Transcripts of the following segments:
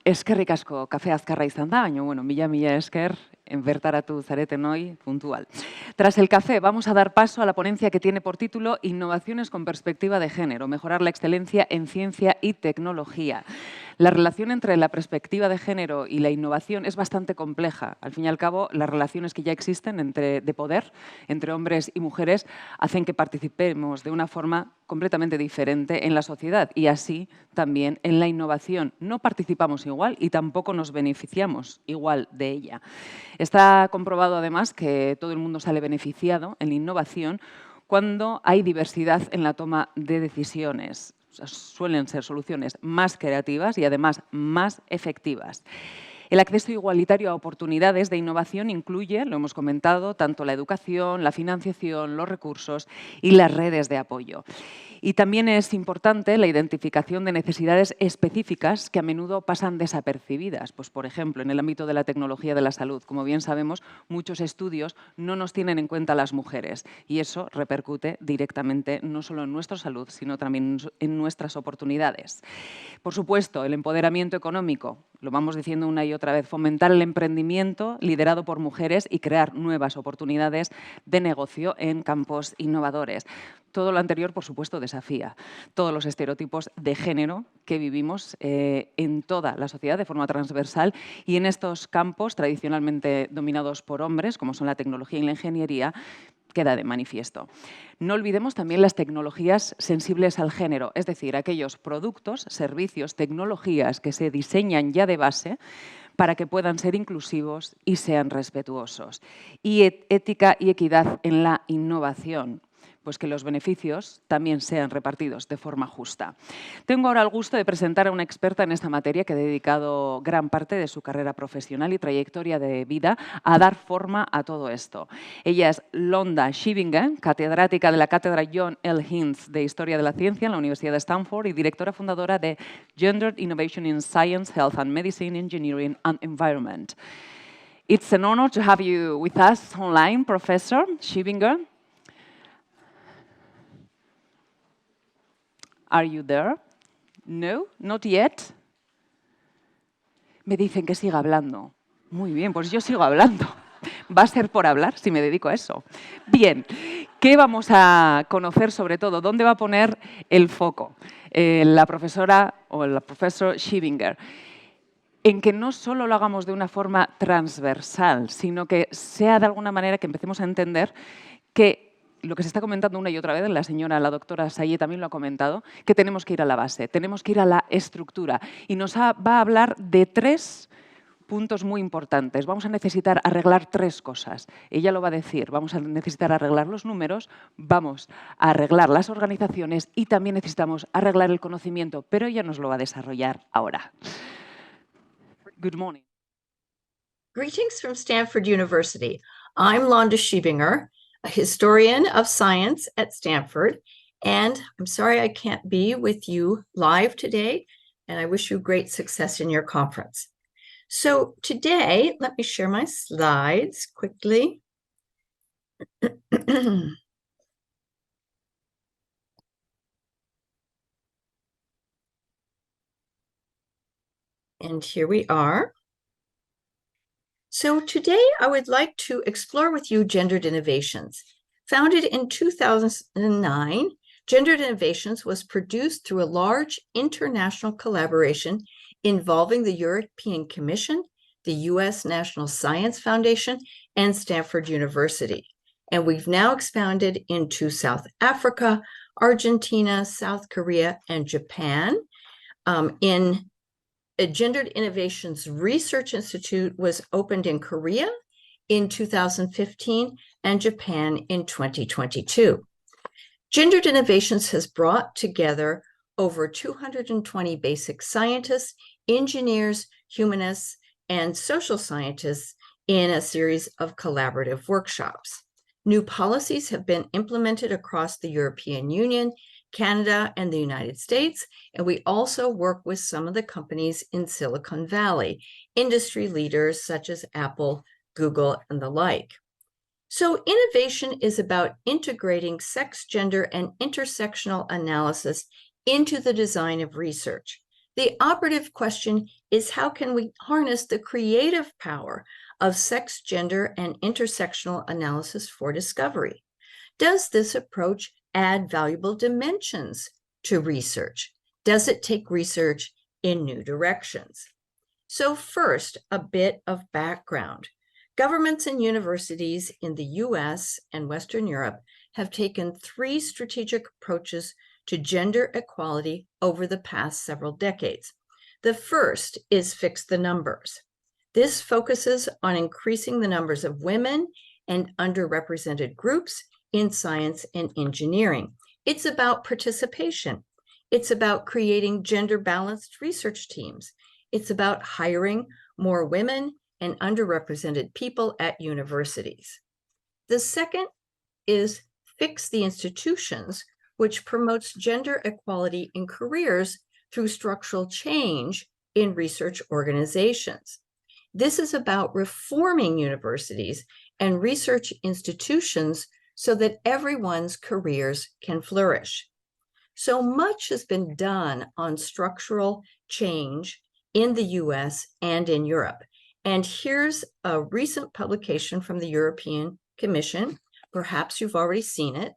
Eskerrik asko, kafe azkarra izan da, baina, bueno, mila esker, bertaratu zareten hoy, puntual. Tras el café, vamos a dar paso a la ponencia que tiene por título Innovaciones con perspectiva de género, mejorar la excelencia en ciencia y tecnología. La relación entre la perspectiva de género y la innovación es bastante compleja. Al fin y al cabo, las relaciones que ya existen de poder entre hombres y mujeres hacen que participemos de una forma completamente diferente en la sociedad y así también en la innovación. No participamos igual y tampoco nos beneficiamos igual de ella. Está comprobado además que todo el mundo sale beneficiado en la innovación cuando hay diversidad en la toma de decisiones. O sea, suelen ser soluciones más creativas y además más efectivas. El acceso igualitario a oportunidades de innovación incluye, lo hemos comentado, tanto la educación, la financiación, los recursos y las redes de apoyo. Y también es importante la identificación de necesidades específicas que a menudo pasan desapercibidas. Pues, por ejemplo, en el ámbito de la tecnología de la salud, como bien sabemos, muchos estudios no nos tienen en cuenta a las mujeres y eso repercute directamente no solo en nuestra salud, sino también en nuestras oportunidades. Por supuesto, el empoderamiento económico, lo vamos diciendo una y otra vez, fomentar el emprendimiento liderado por mujeres y crear nuevas oportunidades de negocio en campos innovadores. Todo lo anterior, por supuesto, desafía todos los estereotipos de género que vivimos en toda la sociedad de forma transversal y en estos campos tradicionalmente dominados por hombres, como son la tecnología y la ingeniería, queda de manifiesto. No olvidemos también las tecnologías sensibles al género, es decir, aquellos productos, servicios, tecnologías que se diseñan ya de base para que puedan ser inclusivos y sean respetuosos. Y ética y equidad en la innovación, pues que los beneficios también sean repartidos de forma justa. Tengo ahora el gusto de presentar a una experta en esta materia que ha dedicado gran parte de su carrera profesional y trayectoria de vida a dar forma a todo esto. Ella es Londa Schiebinger, catedrática de la Cátedra John L. Hinds de Historia de la Ciencia en la Universidad de Stanford y directora fundadora de Gendered Innovation in Science, Health and Medicine, Engineering and Environment. It's an honor to have you with us online, Professor Schiebinger. Are you there? No, not yet. Me dicen que siga hablando. Muy bien, pues yo sigo hablando. Va a ser por hablar si me dedico a eso. Bien, ¿qué vamos a conocer sobre todo? ¿Dónde va a poner el foco la profesora o el profesor Schiebinger? En que no solo lo hagamos de una forma transversal, sino que sea de alguna manera que empecemos a entender que lo que se está comentando una y otra vez, la doctora Sayé también lo ha comentado, que tenemos que ir a la base, tenemos que ir a la estructura. Y nos va a hablar de 3 puntos muy importantes. Vamos a necesitar arreglar 3 cosas. Ella lo va a decir. Vamos a necesitar arreglar los números, vamos a arreglar las organizaciones y también necesitamos arreglar el conocimiento, pero ella nos lo va a desarrollar ahora. Good morning. Greetings from Stanford University. I'm Londa Schiebinger, a historian of science at Stanford, and I'm sorry I can't be with you live today, and I wish you great success in your conference. So today, let me share my slides quickly. And here we are. So today I would like to explore with you Gendered Innovations. Founded in 2009, Gendered Innovations was produced through a large international collaboration involving the European Commission, the U.S. National Science Foundation, and Stanford University. And we've now expanded into South Africa, Argentina, South Korea, and Japan. A Gendered Innovations Research Institute was opened in Korea in 2015 and Japan in 2022. Gendered Innovations has brought together over 220 basic scientists, engineers, humanists, and social scientists in a series of collaborative workshops. New policies have been implemented across the European Union, Canada, and the United States, and we also work with some of the companies in Silicon Valley, industry leaders such as Apple, Google, and the like. So innovation is about integrating sex, gender, and intersectional analysis into the design of research. The operative question is, how can we harness the creative power of sex, gender, and intersectional analysis for discovery? Does this approach add valuable dimensions to research? Does it take research in new directions? So first, a bit of background. Governments and universities in the US and Western Europe have taken 3 strategic approaches to gender equality over the past several decades. The first is fix the numbers. This focuses on increasing the numbers of women and underrepresented groups in science and engineering. It's about participation. It's about creating gender-balanced research teams. It's about hiring more women and underrepresented people at universities. The second is fix the institutions, which promotes gender equality in careers through structural change in research organizations. This is about reforming universities and research institutions so that everyone's careers can flourish. So much has been done on structural change in the US and in Europe. And here's a recent publication from the European Commission. Perhaps you've already seen it.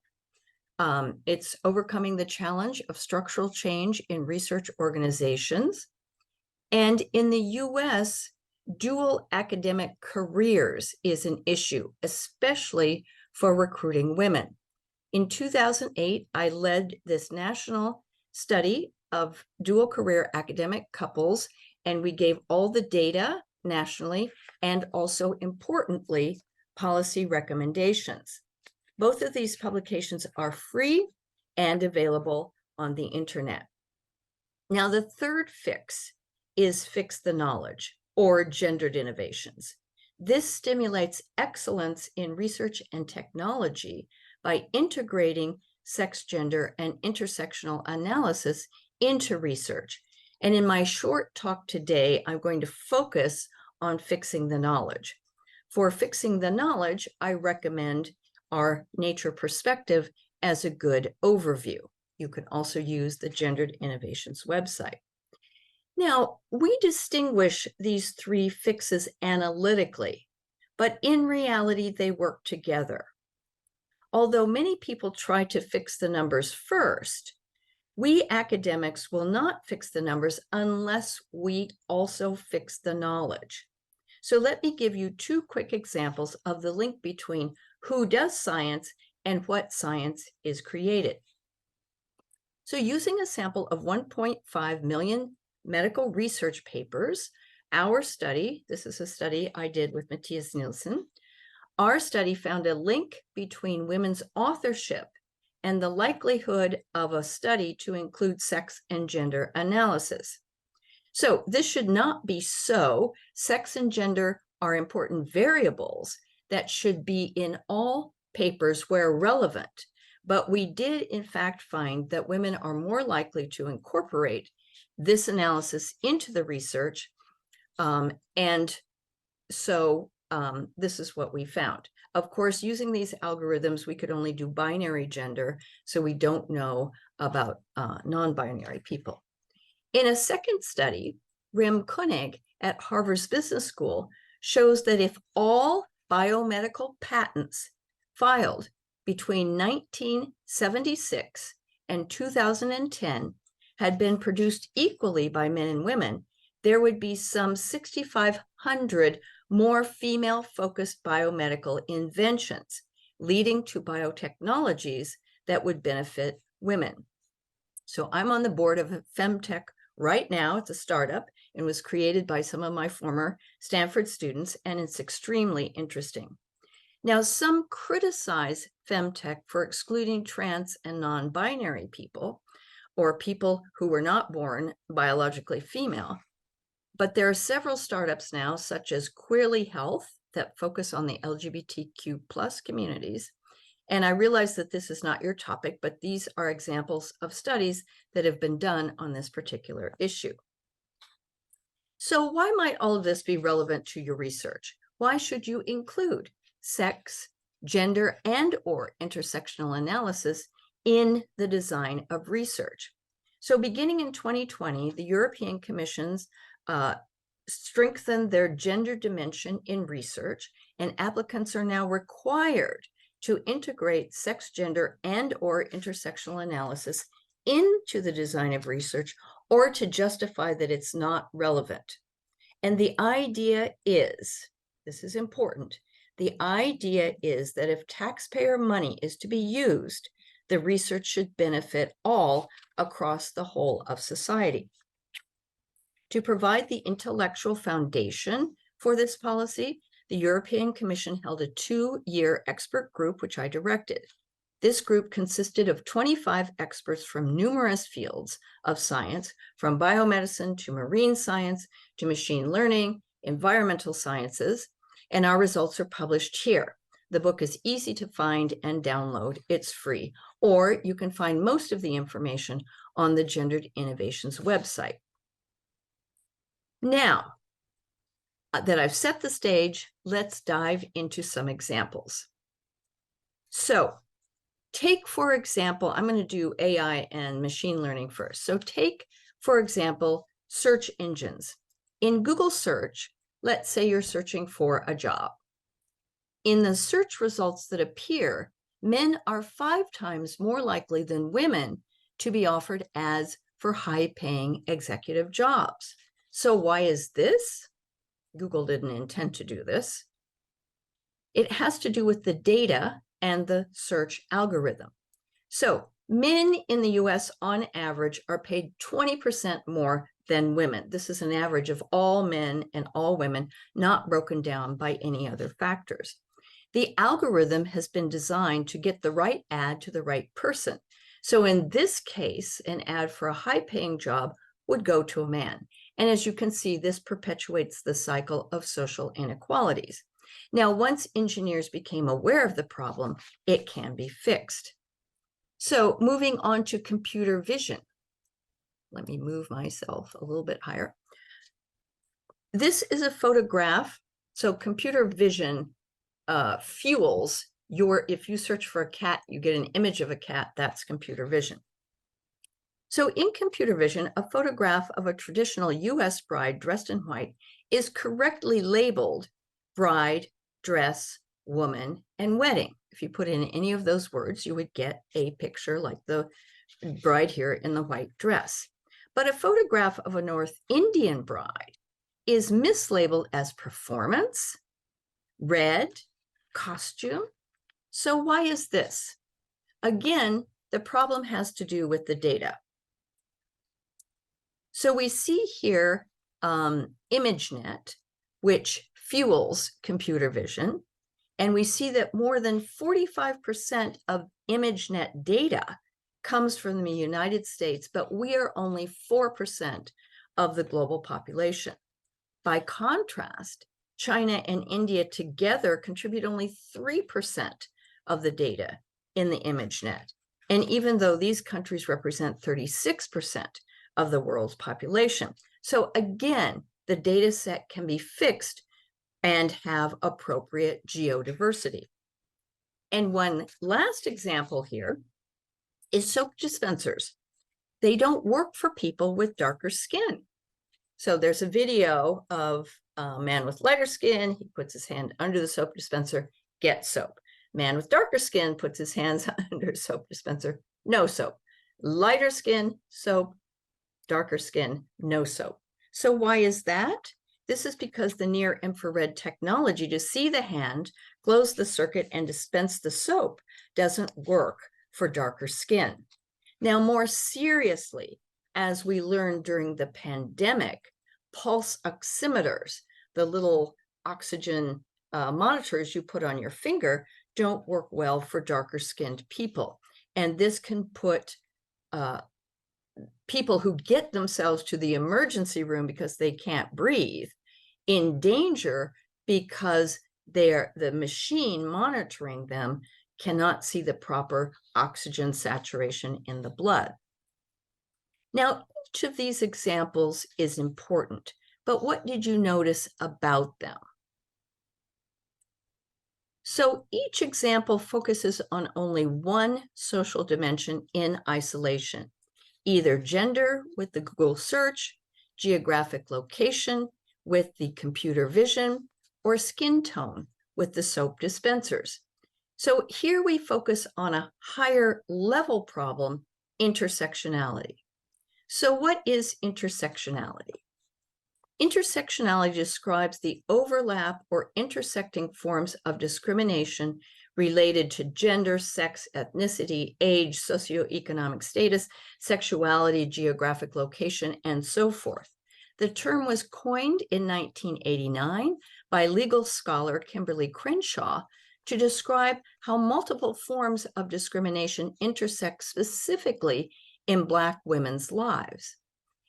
It's Overcoming the Challenge of Structural Change in Research Organizations. And in the US, dual academic careers is an issue, especially for recruiting women. In 2008, I led this national study of dual career academic couples, and we gave all the data nationally and also, importantly, policy recommendations. Both of these publications are free and available on the internet. Now, the third fix is fix the knowledge, or gendered innovations. This stimulates excellence in research and technology by integrating sex, gender, and intersectional analysis into research. And in my short talk today, I'm going to focus on fixing the knowledge. For fixing the knowledge, I recommend our nature perspective as a good overview. You can also use the Gendered Innovations website. Now, we distinguish these 3 fixes analytically, but in reality, they work together. Although many people try to fix the numbers first, we academics will not fix the numbers unless we also fix the knowledge. So let me give you 2 quick examples of the link between who does science and what science is created. So using a sample of 1.5 million medical research papers, our study, this is a study I did with Matthias Nielsen, our study found a link between women's authorship and the likelihood of a study to include sex and gender analysis. So this should not be so. Sex and gender are important variables that should be in all papers where relevant. But we did, in fact, find that women are more likely to incorporate this analysis into the research. And so this is what we found. Of course, using these algorithms, we could only do binary gender, so we don't know about non-binary people. In a second study, Rim Koenig at Harvard's Business School shows that if all biomedical patents filed between 1976 and 2010 had been produced equally by men and women, there would be some 6,500 more female-focused biomedical inventions, leading to biotechnologies that would benefit women. So I'm on the board of a femtech right now. It's a startup and was created by some of my former Stanford students, and it's extremely interesting. Now, some criticize femtech for excluding trans and non-binary people, or people who were not born biologically female. But there are several startups now, such as Queerly Health, that focus on the LGBTQ+ communities. And I realize that this is not your topic, but these are examples of studies that have been done on this particular issue. So why might all of this be relevant to your research? Why should you include sex, gender, and/or intersectional analysis in the design of research? So beginning in 2020, the European Commission's strengthened their gender dimension in research, and applicants are now required to integrate sex, gender, and/or intersectional analysis into the design of research or to justify that it's not relevant. And the idea is, this is important, the idea is that if taxpayer money is to be used, the research should benefit all across the whole of society. To provide the intellectual foundation for this policy, the European Commission held a 2-year expert group, which I directed. This group consisted of 25 experts from numerous fields of science, from biomedicine to marine science to machine learning, environmental sciences, and our results are published here. The book is easy to find and download. It's free, or you can find most of the information on the Gendered Innovations website. Now that I've set the stage, let's dive into some examples. So take, for example, I'm going to do AI and machine learning first. So take, for example, search engines. In Google search, let's say you're searching for a job. In the search results that appear, men are 5 times more likely than women to be offered ads for high-paying executive jobs. So why is this? Google didn't intend to do this. It has to do with the data and the search algorithm. So men in the US on average are paid 20% more than women. This is an average of all men and all women, not broken down by any other factors. The algorithm has been designed to get the right ad to the right person. So in this case, an ad for a high-paying job would go to a man. And as you can see, this perpetuates the cycle of social inequalities. Now, once engineers became aware of the problem, it can be fixed. So moving on to computer vision. Let me move myself a little bit higher. This is a photograph. So computer vision fuels if you search for a cat, you get an image of a cat, that's computer vision. So in computer vision, a photograph of a traditional US bride dressed in white is correctly labeled bride, dress, woman, and wedding. If you put in any of those words, you would get a picture like the bride here in the white dress. But a photograph of a North Indian bride is mislabeled as performance, red, costume. So why is this? Again, the problem has to do with the data. So we see here ImageNet, which fuels computer vision. And we see that more than 45% of ImageNet data comes from the United States, but we are only 4% of the global population. By contrast, China and India together contribute only 3% of the data in the ImageNet. And even though these countries represent 36% of the world's population. So again, the data set can be fixed and have appropriate geodiversity. And one last example here is soap dispensers. They don't work for people with darker skin. So there's a video of a man with lighter skin. He puts his hand under the soap dispenser, gets soap. Man with darker skin puts his hands under a soap dispenser, no soap. Lighter skin, soap. Darker skin, no soap. So why is that? This is because the near infrared technology to see the hand, close the circuit, and dispense the soap doesn't work for darker skin. Now, more seriously, as we learned during the pandemic, pulse oximeters, the little oxygen monitors you put on your finger, don't work well for darker skinned people. And this can put people who get themselves to the emergency room because they can't breathe in danger because the machine monitoring them cannot see the proper oxygen saturation in the blood. Now, each of these examples is important, but what did you notice about them? So each example focuses on only one social dimension in isolation. either gender with the Google search, geographic location with the computer vision, or skin tone with the soap dispensers. So here we focus on a higher level problem, intersectionality. So what is intersectionality? Intersectionality describes the overlap or intersecting forms of discrimination related to gender, sex, ethnicity, age, socioeconomic status, sexuality, geographic location, and so forth. The term was coined in 1989 by legal scholar Kimberly Crenshaw to describe how multiple forms of discrimination intersect specifically in Black women's lives.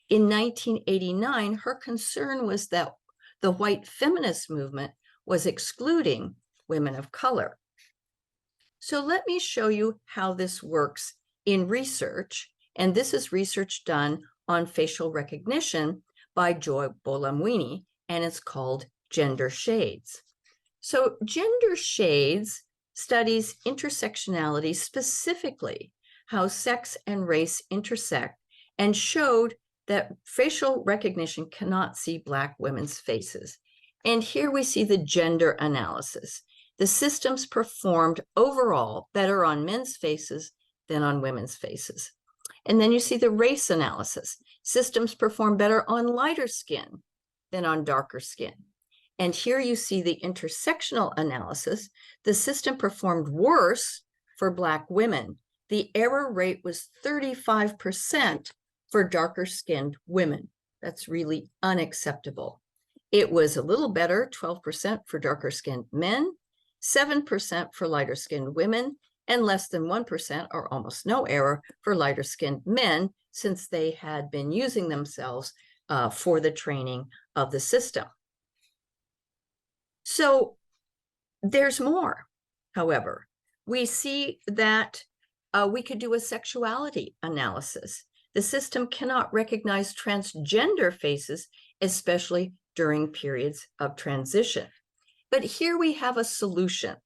In 1989, her concern was that the white feminist movement was excluding women of color. So let me show you how this works in research. And this is research done on facial recognition by Joy Bolamwini, and it's called Gender Shades. So Gender Shades studies intersectionality, specifically how sex and race intersect, and showed that facial recognition cannot see Black women's faces. And here we see the gender analysis. The systems performed overall better on men's faces than on women's faces. And then you see the race analysis. Systems perform better on lighter skin than on darker skin. And here you see the intersectional analysis. The system performed worse for Black women. The error rate was 35% for darker skinned women. That's really unacceptable. It was a little better, 12% for darker skinned men, 7% for lighter skinned women, and less than 1% or almost no error for lighter skinned men, since they had been using themselves for the training of the system. So there's more, however. We see that we could do a sexuality analysis. The system cannot recognize transgender faces, especially during periods of transition. But here we have a solution.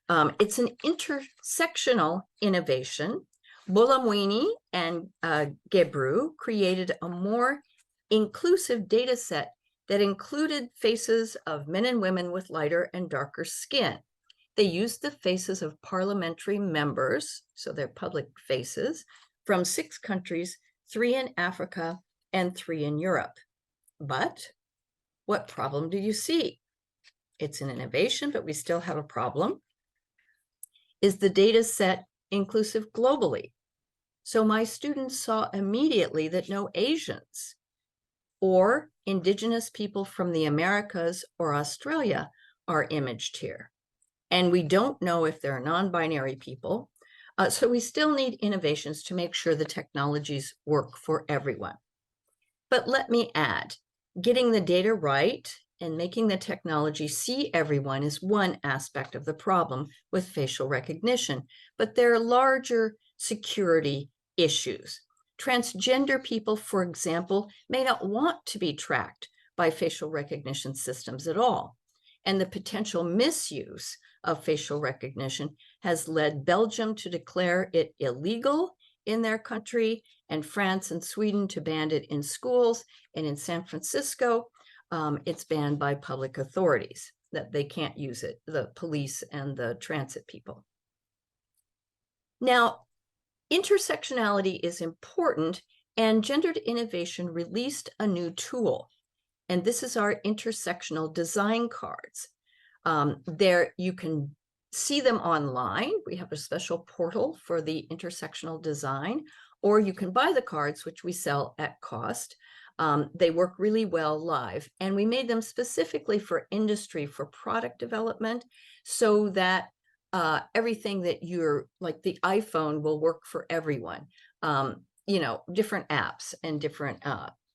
It's an intersectional innovation. Bolamwini and Gebru created a more inclusive data set that included faces of men and women with lighter and darker skin. They used the faces of parliamentary members, so they're public faces, from 6 countries, 3 in Africa and 3 in Europe. But what problem do you see? It's an innovation, but we still have a problem. Is the data set inclusive globally? So my students saw immediately that no Asians or Indigenous people from the Americas or Australia are imaged here. And we don't know if they're non-binary people. So we still need innovations to make sure the technologies work for everyone. But let me add, getting the data right and making the technology see everyone is one aspect of the problem with facial recognition, but there are larger security issues. Transgender people, for example, may not want to be tracked by facial recognition systems at all. And the potential misuse of facial recognition has led Belgium to declare it illegal in their country, and France and Sweden to ban it in schools, and in San Francisco, it's banned by public authorities, that they can't use it, the police and the transit people. Now, intersectionality is important, and Gendered Innovation released a new tool, and this is our intersectional design cards. There you can see them online. We have a special portal for the intersectional design, or you can buy the cards, which we sell at cost. They work really well live, and we made them specifically for industry, for product development, so that everything that you're, like the iPhone will work for everyone. You know, different apps and different,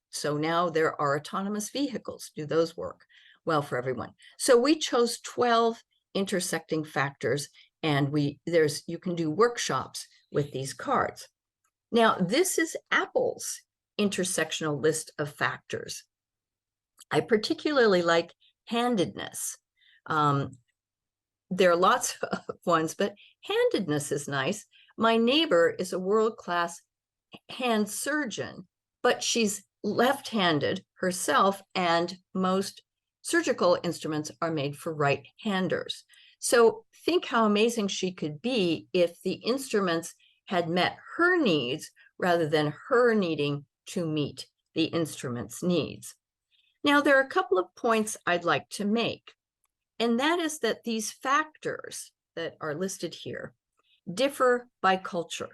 so now there are autonomous vehicles. Do those work well for everyone? So we chose 12 intersecting factors, and you can do workshops with these cards. Now, this is Apple's intersectional list of factors. I particularly like handedness. There are lots of ones, but handedness is nice. My neighbor is a world-class right-hand surgeon, but she's left-handed herself, and most surgical instruments are made for right-handers. So think how amazing she could be if the instruments had met her needs rather than her needing to meet the instrument's needs. Now, there are a couple of points I'd like to make, and that is that these factors that are listed here differ by culture.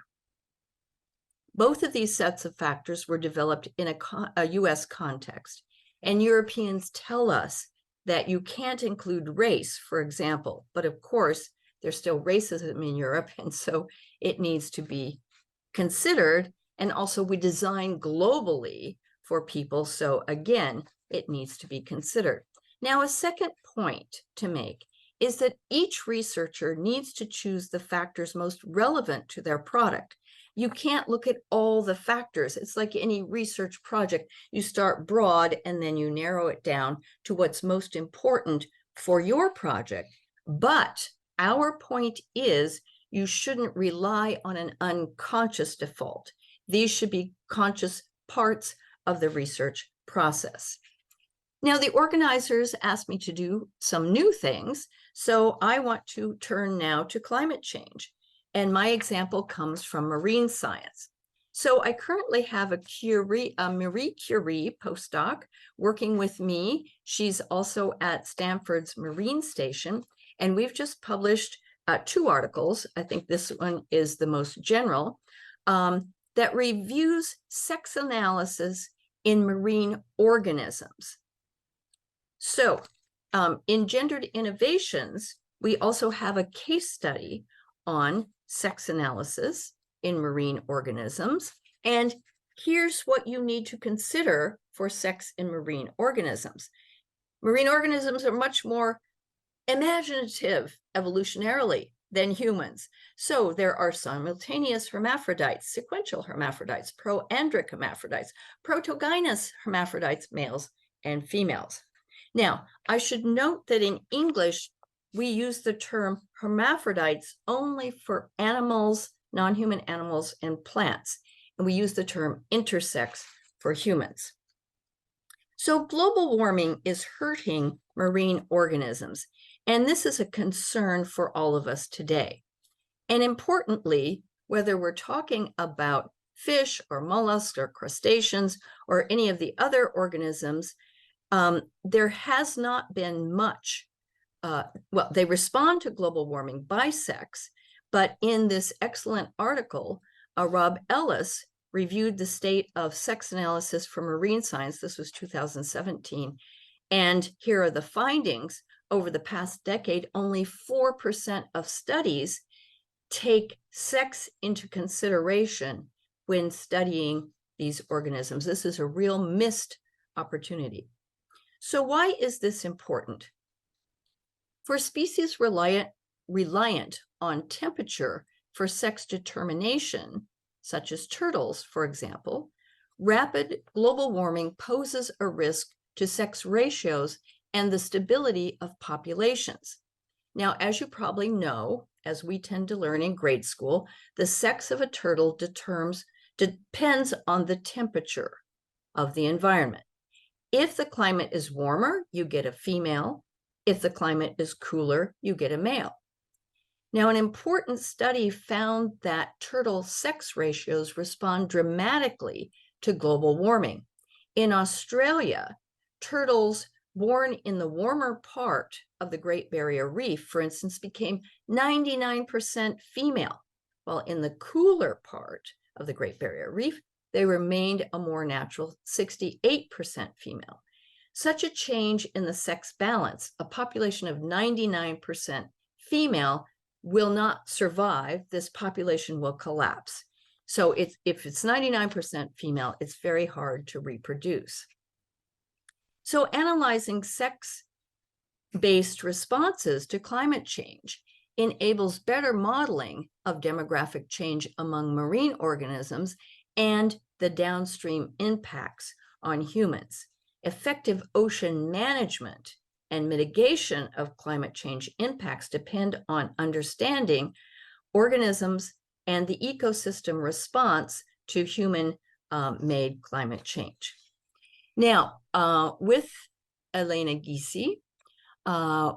Both of these sets of factors were developed in a US context, and Europeans tell us that you can't include race, for example, but of course, there's still racism in Europe, and so it needs to be considered. And also, we design globally for people, so again, it needs to be considered. Now, a second point to make is that each researcher needs to choose the factors most relevant to their product. You can't look at all the factors. It's like any research project. You start broad and then you narrow it down to what's most important for your project. But our point is you shouldn't rely on an unconscious default. These should be conscious parts of the research process. Now, the organizers asked me to do some new things, so I want to turn now to climate change. And my example comes from marine science. So I currently have a Marie Curie postdoc working with me. She's also at Stanford's Marine Station, and we've just published 2 articles. I think this one is the most general, that reviews sex analysis in marine organisms. So in Gendered Innovations, we also have a case study on sex analysis in marine organisms. And here's what you need to consider for sex in marine organisms. Marine organisms are much more imaginative evolutionarily than humans. So there are simultaneous hermaphrodites, sequential hermaphrodites, proandric hermaphrodites, protogynous hermaphrodites, males and females. Now, I should note that in English, we use the term hermaphrodites only for animals, non-human animals, and plants. And we use the term intersex for humans. So global warming is hurting marine organisms, and this is a concern for all of us today. And importantly, whether we're talking about fish or mollusks or crustaceans or any of the other organisms, there has not been much. Well, they respond to global warming by sex, but in this excellent article, Rob Ellis reviewed the state of sex analysis for marine science. This was 2017. And here are the findings. Over the past decade, only 4% of studies take sex into consideration when studying these organisms. This is a real missed opportunity. So why is this important? For species reliant on temperature for sex determination, such as turtles, for example, rapid global warming poses a risk to sex ratios and the stability of populations. Now, as you probably know, as we tend to learn in grade school, the sex of a turtle depends on the temperature of the environment. If the climate is warmer, you get a female. If the climate is cooler, you get a male. Now, an important study found that turtle sex ratios respond dramatically to global warming. In Australia, turtles born in the warmer part of the Great Barrier Reef, for instance, became 99% female, while in the cooler part of the Great Barrier Reef, they remained a more natural 68% female. Such a change in the sex balance, a population of 99% female, will not survive. This population will collapse. So if it's 99% female, it's very hard to reproduce. So analyzing sex-based responses to climate change enables better modeling of demographic change among marine organisms and the downstream impacts on humans. Effective ocean management and mitigation of climate change impacts depend on understanding organisms and the ecosystem response to human-made climate change. Now, with Elena Gysi,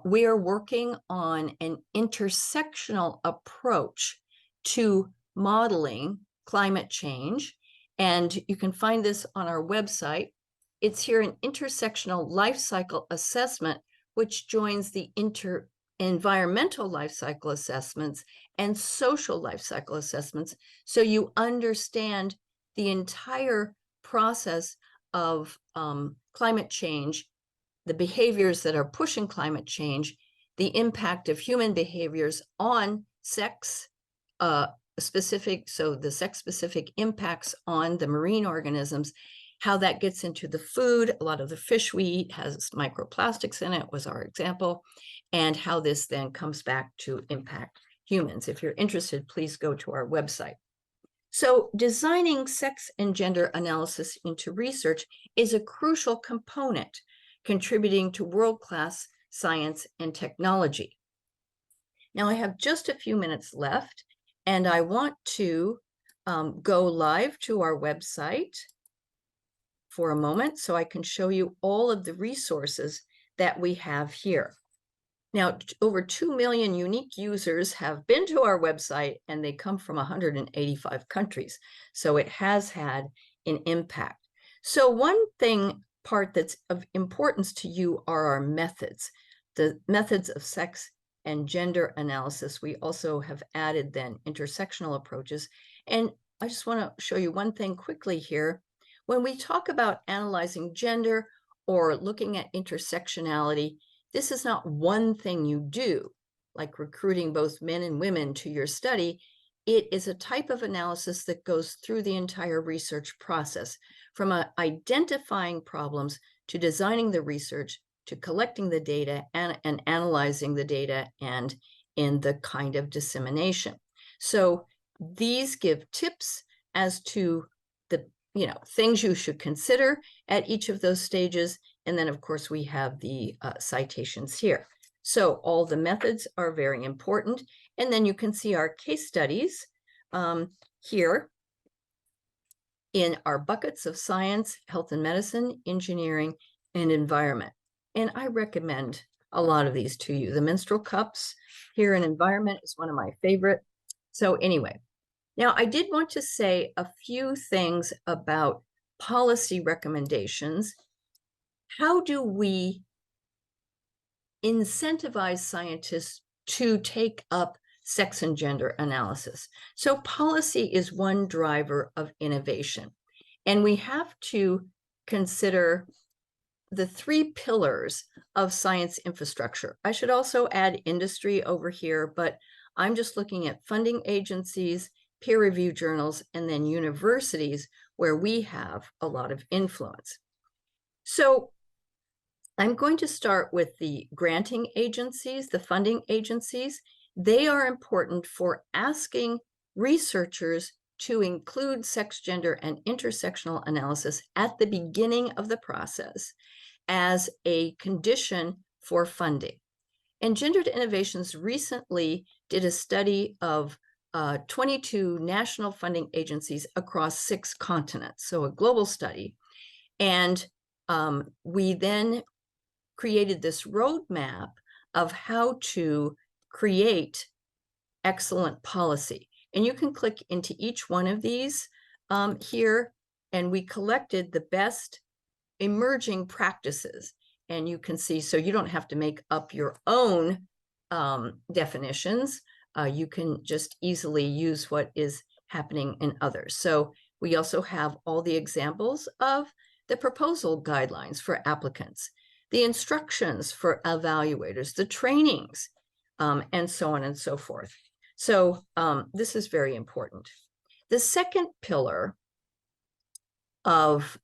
we are working on an intersectional approach to modeling climate change, and you can find this on our website. It's here an intersectional life cycle assessment, which joins the environmental life cycle assessments and social life cycle assessments, so you understand the entire process of climate change, the behaviors that are pushing climate change, the impact of human behaviors on sex specific, so the sex-specific impacts on the marine organisms, how that gets into the food. A lot of the fish we eat has microplastics in it, was our example, and how this then comes back to impact humans. If you're interested, please go to our website. So designing sex and gender analysis into research is a crucial component contributing to world-class science and technology. Now I have just a few minutes left, and I want to go live to our website for a moment so I can show you all of the resources that we have here. Now, over 2 million unique users have been to our website, and they come from 185 countries. So it has had an impact. So one part that's of importance to you are our methods, the methods of sex and gender analysis. We also have added then intersectional approaches. And I just want to show you one thing quickly here. When we talk about analyzing gender or looking at intersectionality, this is not one thing you do, like recruiting both men and women to your study. It is a type of analysis that goes through the entire research process, from identifying problems to designing the research, to collecting the data and analyzing the data, and in the kind of dissemination. So these give tips as to the things you should consider at each of those stages. And then, of course, we have the citations here. So all the methods are very important. And then you can see our case studies here in our buckets of science, health and medicine, engineering, and environment. And I recommend a lot of these to you. The menstrual cups here in environment is one of my favorite. So anyway, now I did want to say a few things about policy recommendations. How do we incentivize scientists to take up sex and gender analysis? So policy is one driver of innovation, and we have to consider the 3 pillars of science infrastructure. I should also add industry over here, but I'm just looking at funding agencies, peer review journals, and then universities where we have a lot of influence. So I'm going to start with the granting agencies, the funding agencies. They are important for asking researchers to include sex, gender, and intersectional analysis at the beginning of the process as a condition for funding. And Gendered Innovations recently did a study of 22 national funding agencies across 6 continents, so a global study. And we then created this roadmap of how to create excellent policy. And you can click into each one of these here, and we collected the best emerging practices. And you can see, so you don't have to make up your own definitions. You can just easily use what is happening in others. So we also have all the examples of the proposal guidelines for applicants, the instructions for evaluators, the trainings, and so on and so forth. So this is very important. The second pillar of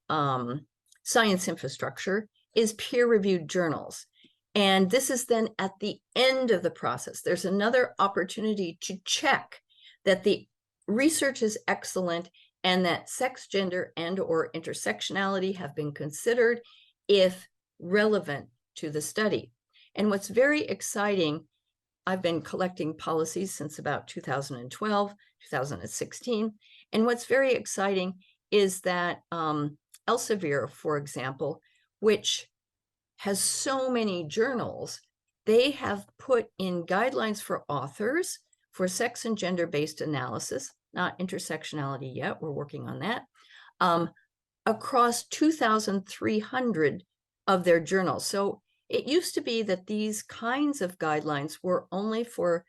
science infrastructure is peer-reviewed journals. And this is then at the end of the process. There's another opportunity to check that the research is excellent and that sex, gender, and/or intersectionality have been considered if relevant to the study. And what's very exciting, I've been collecting policies since about 2012, 2016, And what's very exciting is that Elsevier, for example, which has so many journals, they have put in guidelines for authors for sex and gender-based analysis, not intersectionality yet, we're working on that, across 2,300 of their journals. So it used to be that these kinds of guidelines were only for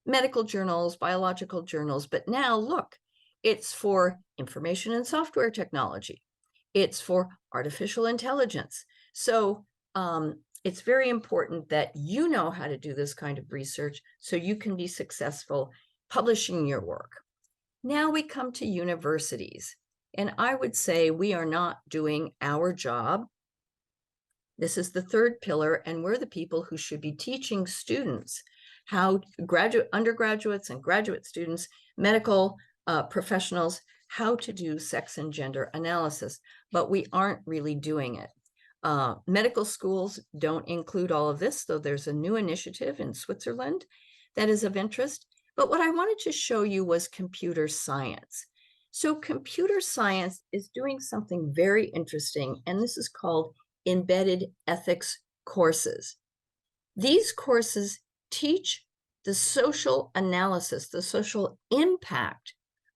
medical journals, biological journals, but now look, it's for information and software technology. It's for artificial intelligence. So it's very important that you know how to do this kind of research so you can be successful publishing your work. Now we come to universities, and I would say we are not doing our job. This is the third pillar, and we're the people who should be teaching students how, undergraduates and graduate students, medical professionals, how to do sex and gender analysis, but we aren't really doing it. Medical schools don't include all of this, though there's a new initiative in Switzerland that is of interest. But what I wanted to show you was computer science. So computer science is doing something very interesting, and this is called embedded ethics courses. These courses teach the social analysis, the social impact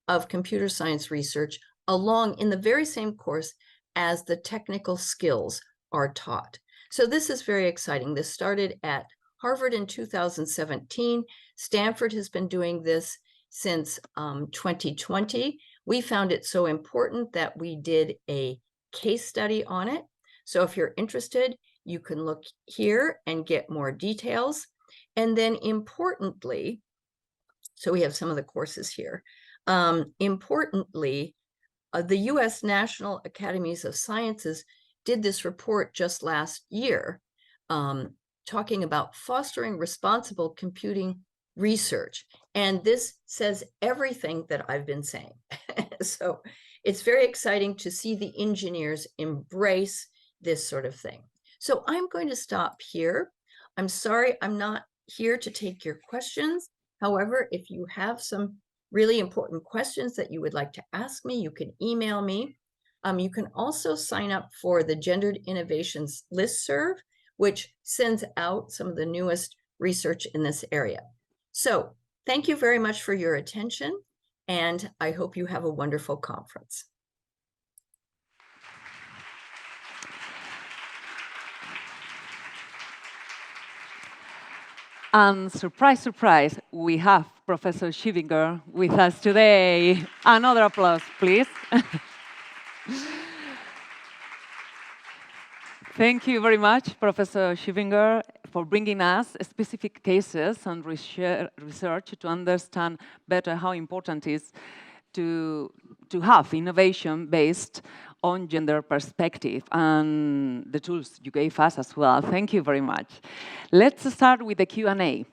of computer science research along in the very same course as the technical skills are taught. So this is very exciting. This started at Harvard in 2017. Stanford has been doing this since 2020. We found it so important that we did a case study on it. So if you're interested, you can look here and get more details. And then importantly, so we have some of the courses here. Importantly, the US National Academies of Sciences did this report just last year, talking about fostering responsible computing research. And this says everything that I've been saying. So it's very exciting to see the engineers embrace this sort of thing. So I'm going to stop here. I'm sorry, I'm not here to take your questions. However, if you have some really important questions that you would like to ask me, you can email me. You can also sign up for the Gendered Innovations listserv, which sends out some of the newest research in this area. So thank you very much for your attention, and I hope you have a wonderful conference. And surprise, surprise, we have Professor Schiebinger with us today. Another applause, please. Thank you very much, Professor Schiebinger, for bringing us specific cases and research to understand better how important it is to have innovation based on gender perspective and the tools you gave us as well. Thank you very much. Let's start with the Q&A.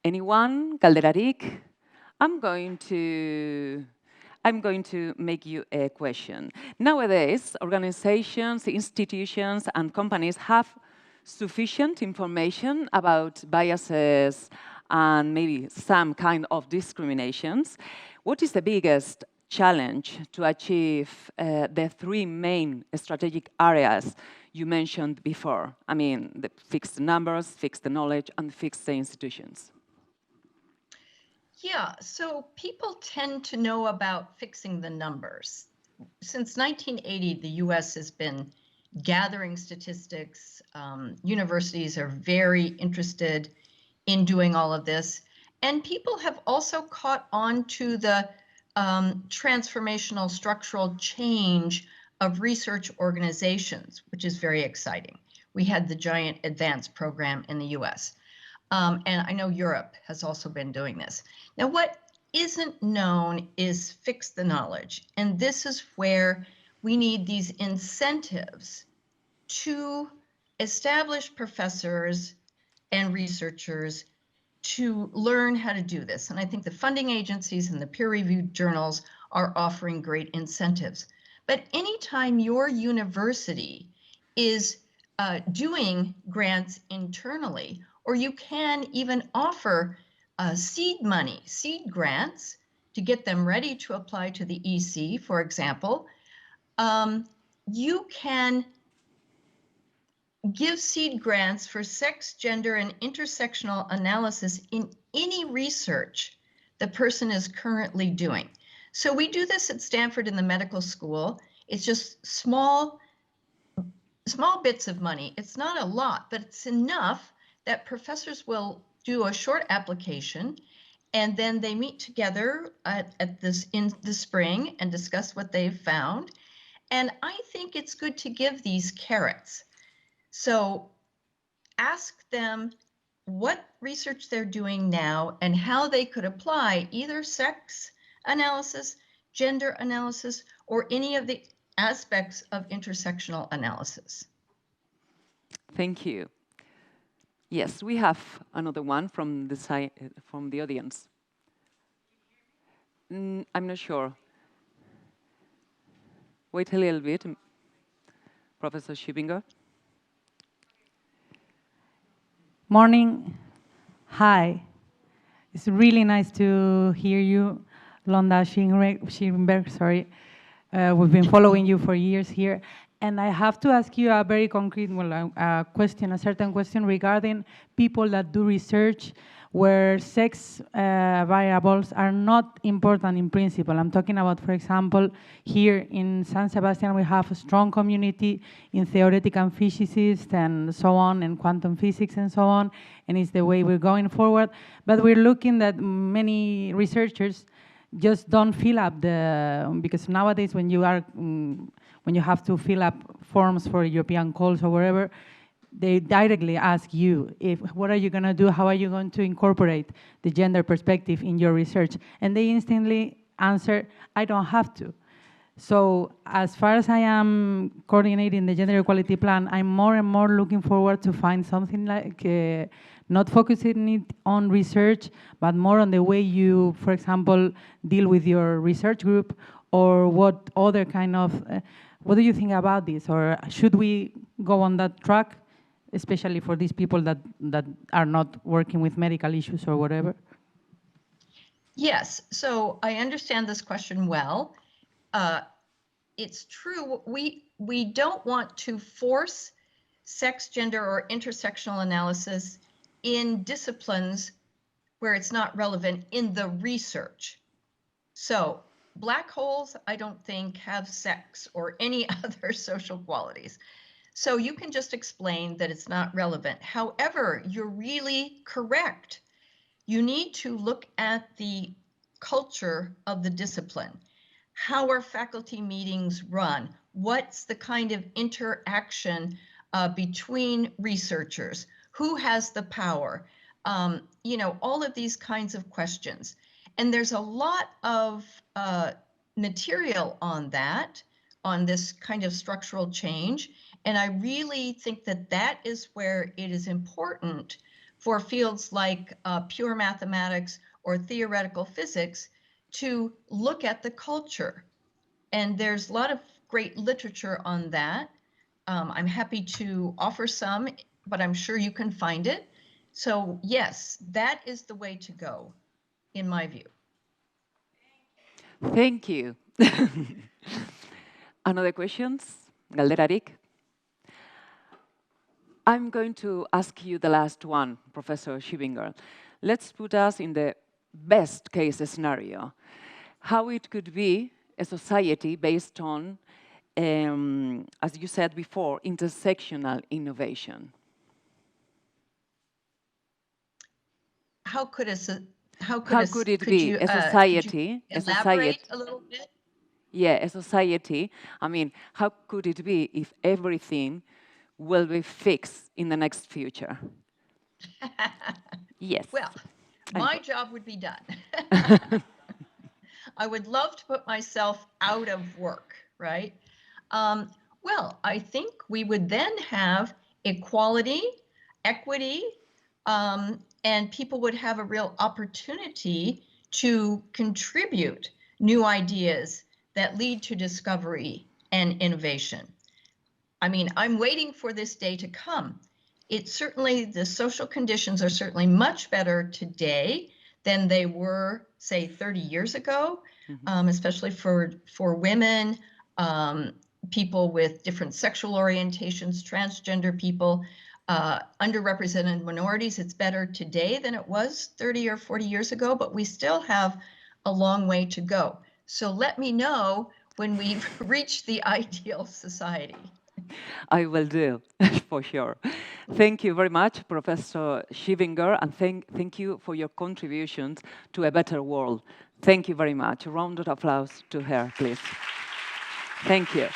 Anyone? Catedrática? I'm going to make you a question. Nowadays, organizations, institutions, and companies have sufficient information about biases and maybe some kind of discriminations. What is the biggest challenge to achieve the three main strategic areas you mentioned before? I mean, the fix the numbers, fix the knowledge, and fix the institutions. Yeah, so people tend to know about fixing the numbers. Since 1980, the US has been gathering statistics. Universities are very interested in doing all of this. And people have also caught on to the transformational structural change of research organizations, which is very exciting. We had the giant advanced program in the US. And I know Europe has also been doing this. Now, what isn't known is fix the knowledge. And this is where we need these incentives to establish professors and researchers to learn how to do this. And I think the funding agencies and the peer-reviewed journals are offering great incentives. But anytime your university is doing grants internally, or you can even offer seed money, seed grants to get them ready to apply to the EC, for example, you can give seed grants for sex, gender, and intersectional analysis in any research the person is currently doing. So we do this at Stanford in the medical school. It's just small bits of money. It's not a lot, but it's enough that professors will do a short application, and then they meet together in the spring and discuss what they've found. And I think it's good to give these carrots. So ask them what research they're doing now and how they could apply either sex analysis, gender analysis, or any of the aspects of intersectional analysis. Thank you. Yes, we have another one from the audience. I'm not sure. Wait a little bit, Professor Schiebinger. Morning. Hi. It's really nice to hear you, Londa Schiebinger, sorry. We've been following you for years here. And I have to ask you a very concrete question, a certain question regarding people that do research where sex variables are not important in principle. I'm talking about, for example, here in San Sebastian, we have a strong community in theoretical physicists and so on, and quantum physics and so on, and it's the way we're going forward. But we're looking that many researchers just don't fill up because nowadays when you have to fill up forms for European calls or wherever, they directly ask you, what are you going to do? How are you going to incorporate the gender perspective in your research? And they instantly answer, I don't have to. So as far as I am coordinating the gender equality plan, I'm more and more looking forward to find something like not focusing it on research, but more on the way you, for example, deal with your research group, or what other kind of, what do you think about this? Or should we go on that track, especially for these people that are not working with medical issues or whatever? Yes, so I understand this question well. It's true, we don't want to force sex, gender, or intersectional analysis in disciplines where it's not relevant in the research. So black holes, I don't think, have sex or any other social qualities. So you can just explain that it's not relevant. However, you're really correct. You need to look at the culture of the discipline. How are faculty meetings run? What's the kind of interaction between researchers? Who has the power? You know, all of these kinds of questions. And there's a lot of material on that, on this kind of structural change. And I really think that that is where it is important for fields like pure mathematics or theoretical physics to look at the culture. And there's a lot of great literature on that. I'm happy to offer some, but I'm sure you can find it. So yes, that is the way to go, in my view. Thank you. Another questions? Galderarik? I'm going to ask you the last one, Professor Schiebinger. Let's put us in the best case scenario. How it could be a society based on, as you said before, intersectional innovation. How could it be a society? Elaborate a little bit? Yeah, a society. I mean, how could it be if everything will be fixed in the next future? Yes. Well, my job would be done. I would love to put myself out of work, right? Well, I think we would then have equality, equity, and people would have a real opportunity to contribute new ideas that lead to discovery and innovation. I mean, I'm waiting for this day to come. It's certainly, the social conditions are certainly much better today than they were, say, 30 years ago, especially for women, people with different sexual orientations, transgender people, underrepresented minorities. It's better today than it was 30 or 40 years ago, but we still have a long way to go. So let me know when we've reached the ideal society. I will do, for sure. Thank you very much, Professor Schiebinger, and thank you for your contributions to a better world. Thank you very much. A round of applause to her, please. Thank you.